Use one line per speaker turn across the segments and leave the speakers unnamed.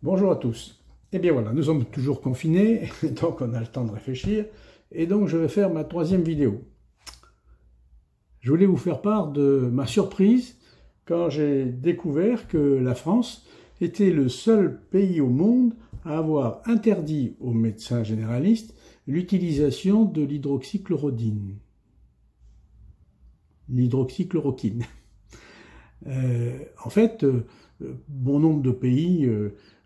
Bonjour à tous. Eh bien voilà, nous sommes toujours confinés, donc on a le temps de réfléchir, et donc je vais faire ma troisième vidéo. Je voulais vous faire part de ma surprise quand j'ai découvert que la France était le seul pays au monde à avoir interdit aux médecins généralistes l'utilisation de l'hydroxychloroquine. L'hydroxychloroquine. En fait, bon nombre de pays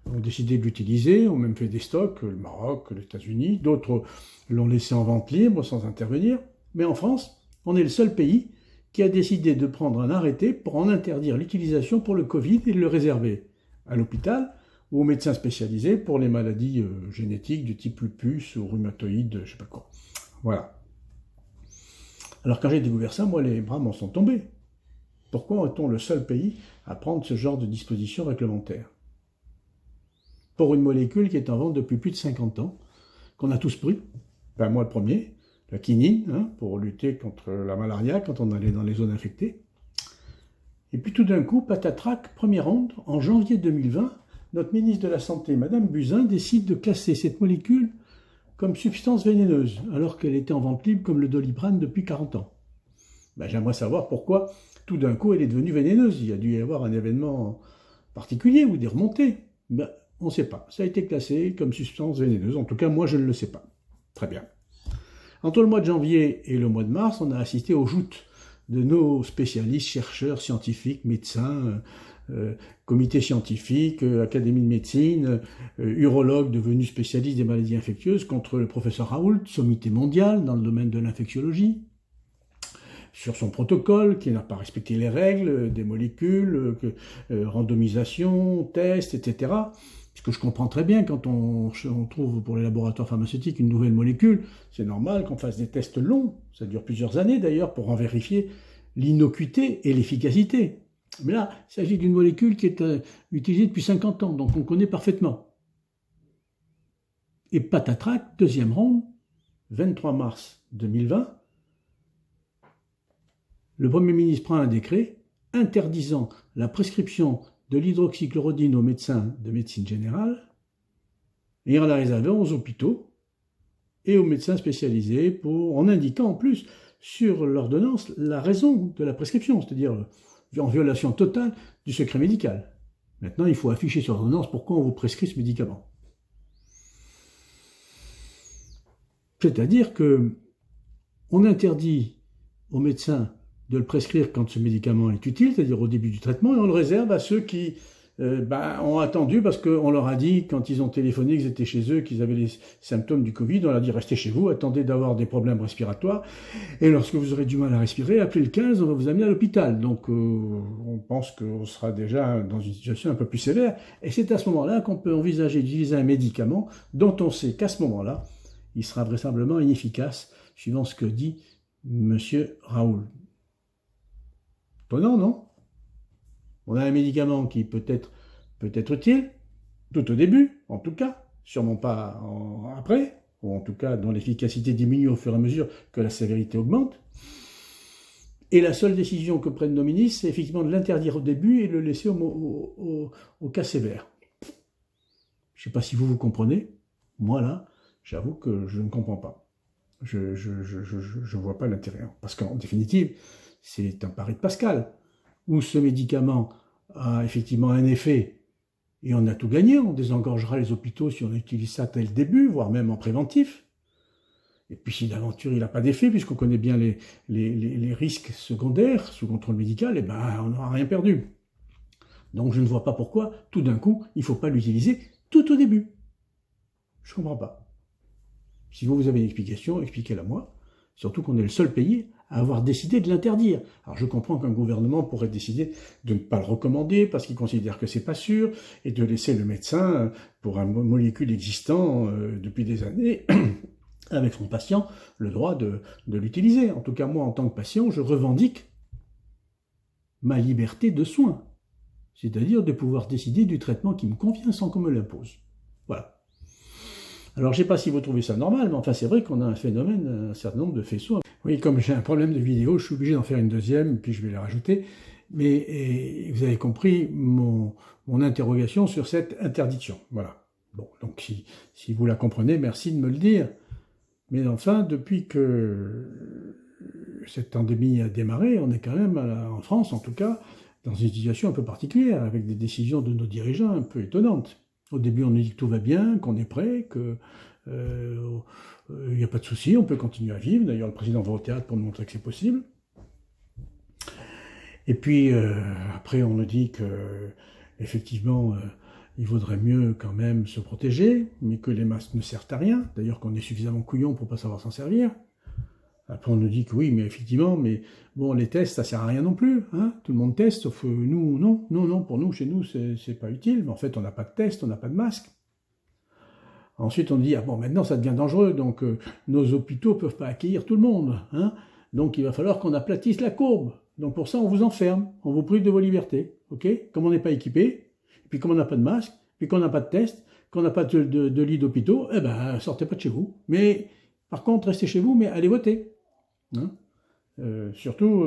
ont décidé de l'utiliser, ont même fait des stocks, le Maroc, les États-Unis, d'autres l'ont laissé en vente libre sans intervenir. Mais en France, on est le seul pays qui a décidé de prendre un arrêté pour en interdire l'utilisation pour le Covid et de le réserver à l'hôpital ou aux médecins spécialisés pour les maladies génétiques du type lupus ou rhumatoïde, je sais pas quoi. Voilà. Alors quand j'ai découvert ça, moi les bras m'en sont tombés. Pourquoi est-on le seul pays à prendre ce genre de dispositions réglementaires pour une molécule qui est en vente depuis plus de 50 ans, qu'on a tous pris, ben moi le premier, la quinine, pour lutter contre la malaria quand on allait dans les zones infectées. Et puis tout d'un coup, patatrac, première onde, en janvier 2020, notre ministre de la Santé, Madame Buzyn, décide de classer cette molécule comme substance vénéneuse, alors qu'elle était en vente libre comme le Doliprane depuis 40 ans. Ben, j'aimerais savoir pourquoi tout d'un coup elle est devenue vénéneuse. Il y a dû y avoir un événement particulier ou des remontées. Ben, on ne sait pas. Ça a été classé comme substance vénéneuse. En tout cas, moi, je ne le sais pas. Très bien. Entre le mois de janvier et le mois de mars, on a assisté aux joutes de nos spécialistes, chercheurs, scientifiques, médecins, comités scientifiques, académie de médecine, urologues devenus spécialistes des maladies infectieuses contre le professeur Raoult, sommité mondiale dans le domaine de l'infectiologie, sur son protocole, qui n'a pas respecté les règles des molécules, randomisation, tests, etc. Ce que je comprends très bien, quand on trouve pour les laboratoires pharmaceutiques une nouvelle molécule, c'est normal qu'on fasse des tests longs, ça dure plusieurs années d'ailleurs, pour en vérifier l'innocuité et l'efficacité. Mais là, il s'agit d'une molécule qui est utilisée depuis 50 ans, donc on connaît parfaitement. Et patatrac, deuxième ronde, 23 mars 2020, le Premier ministre prend un décret interdisant la prescription de l'hydroxychloroquine aux médecins de médecine générale et en la réservant aux hôpitaux et aux médecins spécialisés en indiquant en plus sur l'ordonnance la raison de la prescription, c'est-à-dire en violation totale du secret médical. Maintenant, il faut afficher sur l'ordonnance pourquoi on vous prescrit ce médicament. C'est-à-dire que on interdit aux médecins de le prescrire quand ce médicament est utile, c'est-à-dire au début du traitement, et on le réserve à ceux qui ont attendu parce qu'on leur a dit, quand ils ont téléphoné, qu'ils étaient chez eux, qu'ils avaient les symptômes du Covid, on leur a dit restez chez vous, attendez d'avoir des problèmes respiratoires, et lorsque vous aurez du mal à respirer, appelez le 15, on va vous amener à l'hôpital. Donc on pense qu'on sera déjà dans une situation un peu plus sévère, et c'est à ce moment-là qu'on peut envisager d'utiliser un médicament dont on sait qu'à ce moment-là, il sera vraisemblablement inefficace, suivant ce que dit M. Raoult. Étonnant, non? On a un médicament qui peut être utile, tout au début, en tout cas, sûrement pas après, ou en tout cas dont l'efficacité diminue au fur et à mesure que la sévérité augmente. Et la seule décision que prennent nos ministres, c'est effectivement de l'interdire au début et de le laisser au cas sévère. Je ne sais pas si vous comprenez. Moi, là, j'avoue que je ne comprends pas. Je ne vois pas l'intérêt. Parce qu'en définitive, c'est un pari de Pascal, où ce médicament a effectivement un effet, et on a tout gagné, on désengorgera les hôpitaux si on utilise ça dès le début, voire même en préventif. Et puis si l'aventure il n'a pas d'effet, puisqu'on connaît bien les risques secondaires sous contrôle médical, eh ben, on n'aura rien perdu. Donc je ne vois pas pourquoi, tout d'un coup, il ne faut pas l'utiliser tout au début. Je ne comprends pas. Si vous avez une explication, expliquez-la moi. Surtout qu'on est le seul pays à avoir décidé de l'interdire. Alors je comprends qu'un gouvernement pourrait décider de ne pas le recommander parce qu'il considère que c'est pas sûr et de laisser le médecin, pour un molécule existant depuis des années, avec son patient, le droit de l'utiliser. En tout cas, moi, en tant que patient, je revendique ma liberté de soin. C'est-à-dire de pouvoir décider du traitement qui me convient sans qu'on me l'impose. Voilà. Alors, je ne sais pas si vous trouvez ça normal, mais enfin, c'est vrai qu'on a un phénomène, un certain nombre de faisceaux. Oui, comme j'ai un problème de vidéo, je suis obligé d'en faire une deuxième, puis je vais la rajouter. Mais vous avez compris mon interrogation sur cette interdiction. Voilà. Bon, donc si vous la comprenez, merci de me le dire. Mais enfin, depuis que cette pandémie a démarré, on est quand même, en France en tout cas, dans une situation un peu particulière, avec des décisions de nos dirigeants un peu étonnantes. Au début, on nous dit que tout va bien, qu'on est prêt, qu'il n'y a pas de souci, on peut continuer à vivre. D'ailleurs, le président va au théâtre pour nous montrer que c'est possible. Et puis, après, on nous dit que, effectivement, il vaudrait mieux quand même se protéger, mais que les masques ne servent à rien. D'ailleurs, qu'on est suffisamment couillon pour ne pas savoir s'en servir. Après, on nous dit que oui, mais effectivement, mais bon, les tests, ça sert à rien non plus. Hein, tout le monde teste, sauf nous, non, pour nous, chez nous, c'est pas utile. Mais en fait, on n'a pas de test, on n'a pas de masque. Ensuite, on dit, ah bon, maintenant, ça devient dangereux, donc nos hôpitaux ne peuvent pas accueillir tout le monde. Hein, donc, il va falloir qu'on aplatisse la courbe. Donc, pour ça, on vous enferme, on vous prive de vos libertés. Ok? Comme on n'est pas équipé, puis comme on n'a pas de masque, puis qu'on n'a pas de test, qu'on n'a pas de lit d'hôpitaux, eh ben, sortez pas de chez vous. Mais, par contre, restez chez vous, mais allez voter. Hein, surtout,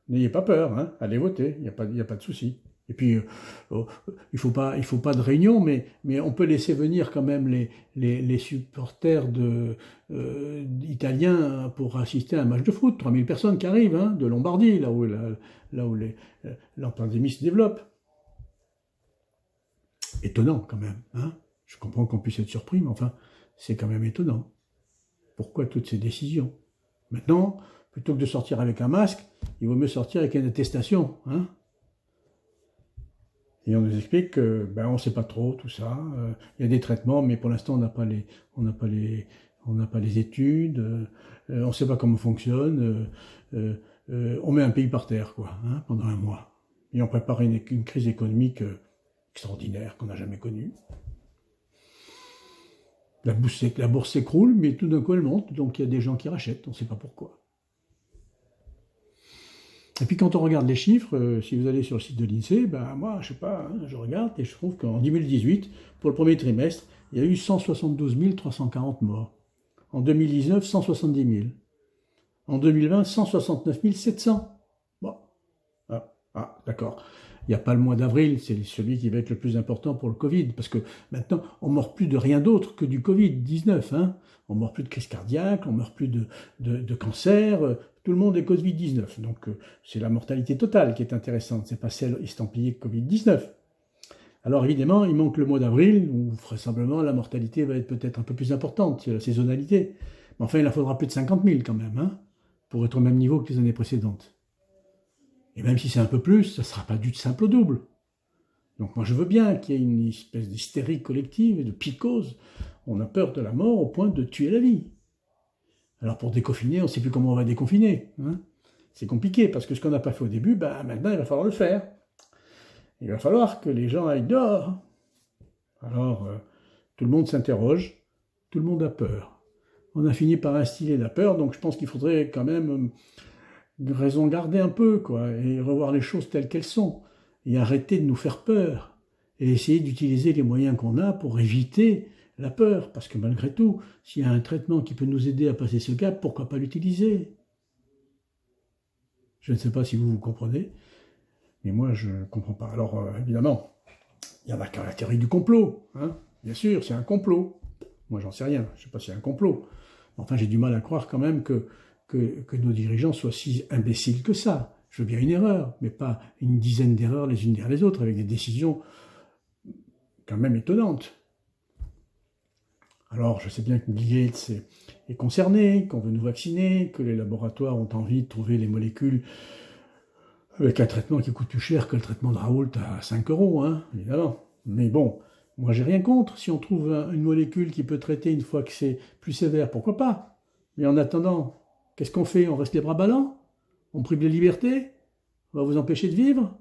n'ayez pas peur, hein, allez voter, il n'y a pas de souci. Et puis, il faut pas de réunion, mais on peut laisser venir quand même les supporters italiens pour assister à un match de foot. 3000 personnes qui arrivent, hein, de Lombardie, là où la pandémie se développe. Étonnant quand même. Hein. Je comprends qu'on puisse être surpris, mais enfin, c'est quand même étonnant. Pourquoi toutes ces décisions? Maintenant, plutôt que de sortir avec un masque, il vaut mieux sortir avec une attestation. Hein. Et on nous explique que on ne sait pas trop tout ça. Il y a des traitements, mais pour l'instant on n'a pas les études. On ne sait pas comment fonctionne. On met un pays par terre, quoi, hein, pendant un mois. Et on prépare une crise économique extraordinaire qu'on n'a jamais connue. La bourse s'écroule, mais tout d'un coup elle monte, donc il y a des gens qui rachètent, on ne sait pas pourquoi. Et puis quand on regarde les chiffres, si vous allez sur le site de l'INSEE, moi je sais pas, hein, je regarde et je trouve qu'en 2018, pour le premier trimestre, il y a eu 172 340 morts. En 2019, 170 000. En 2020, 169 700. Bon, d'accord. Il n'y a pas le mois d'avril, c'est celui qui va être le plus important pour le Covid, parce que maintenant, on ne meurt plus de rien d'autre que du Covid-19. Hein. On ne meurt plus de crise cardiaque, on ne meurt plus de cancer, tout le monde est Covid-19. Donc, c'est la mortalité totale qui est intéressante, c'est pas celle estampillée Covid-19. Alors, évidemment, il manque le mois d'avril, où vraisemblablement la mortalité va être peut-être un peu plus importante, c'est la saisonnalité. Mais enfin, il en faudra plus de 50 000 quand même, hein, pour être au même niveau que les années précédentes. Et même si c'est un peu plus, ça ne sera pas du simple au double. Donc moi je veux bien qu'il y ait une espèce d'hystérie collective et de psychose. On a peur de la mort au point de tuer la vie. Alors pour déconfiner, on ne sait plus comment on va déconfiner. Hein. C'est compliqué parce que ce qu'on n'a pas fait au début, maintenant il va falloir le faire. Il va falloir que les gens aillent dehors. Alors tout le monde s'interroge, tout le monde a peur. On a fini par instiller la peur, donc je pense qu'il faudrait quand même raison garder un peu, quoi, et revoir les choses telles qu'elles sont, et arrêter de nous faire peur, et essayer d'utiliser les moyens qu'on a pour éviter la peur, parce que malgré tout, s'il y a un traitement qui peut nous aider à passer ce cap, pourquoi pas l'utiliser? Je ne sais pas si vous comprenez, mais moi je ne comprends pas. Alors évidemment, il y en a qui ont la théorie du complot, hein. Bien sûr, c'est un complot. Moi j'en sais rien, je ne sais pas si c'est un complot. Enfin j'ai du mal à croire quand même que nos dirigeants soient si imbéciles que ça. Je veux bien une erreur, mais pas une dizaine d'erreurs les unes derrière les autres, avec des décisions quand même étonnantes. Alors, je sais bien que Bill Gates est concerné, qu'on veut nous vacciner, que les laboratoires ont envie de trouver les molécules avec un traitement qui coûte plus cher que le traitement de Raoult à 5 €, hein, évidemment. Mais bon, moi j'ai rien contre. Si on trouve une molécule qui peut traiter une fois que c'est plus sévère, pourquoi pas? Mais en attendant, qu'est-ce qu'on fait? On reste les bras ballants? On prive les libertés? On va vous empêcher de vivre?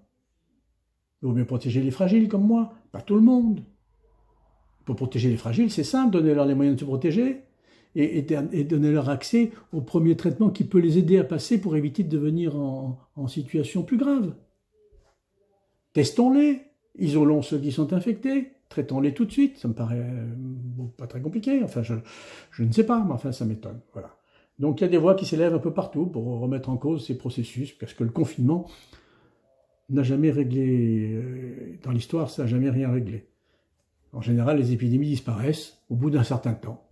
Il vaut mieux protéger les fragiles comme moi, pas tout le monde. Pour protéger les fragiles, c'est simple, donnez-leur les moyens de se protéger et donnez-leur accès au premier traitement qui peut les aider à passer pour éviter de devenir en situation plus grave. Testons-les, isolons ceux qui sont infectés, traitons-les tout de suite, ça me paraît pas très compliqué, enfin je ne sais pas, mais enfin ça m'étonne, voilà. Donc il y a des voix qui s'élèvent un peu partout pour remettre en cause ces processus, parce que le confinement, n'a jamais réglé, dans l'histoire, ça n'a jamais rien réglé. En général, les épidémies disparaissent au bout d'un certain temps,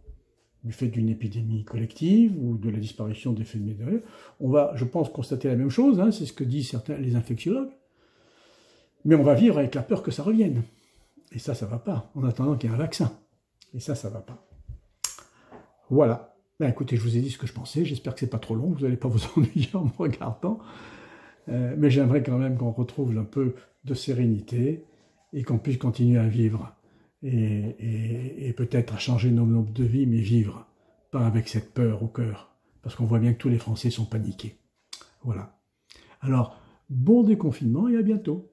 du fait d'une épidémie collective ou de la disparition d'effets de médaille. On va, je pense, constater la même chose, hein, c'est ce que disent certains, les infectiologues, mais on va vivre avec la peur que ça revienne. Et ça va pas, en attendant qu'il y ait un vaccin. Et ça va pas. Voilà. Ben, écoutez, je vous ai dit ce que je pensais, j'espère que c'est pas trop long, vous n'allez pas vous ennuyer en me regardant. Mais j'aimerais quand même qu'on retrouve un peu de sérénité et qu'on puisse continuer à vivre. Et peut-être à changer nos modes de vie, mais vivre, pas avec cette peur au cœur, parce qu'on voit bien que tous les Français sont paniqués. Voilà. Alors, bon déconfinement et à bientôt.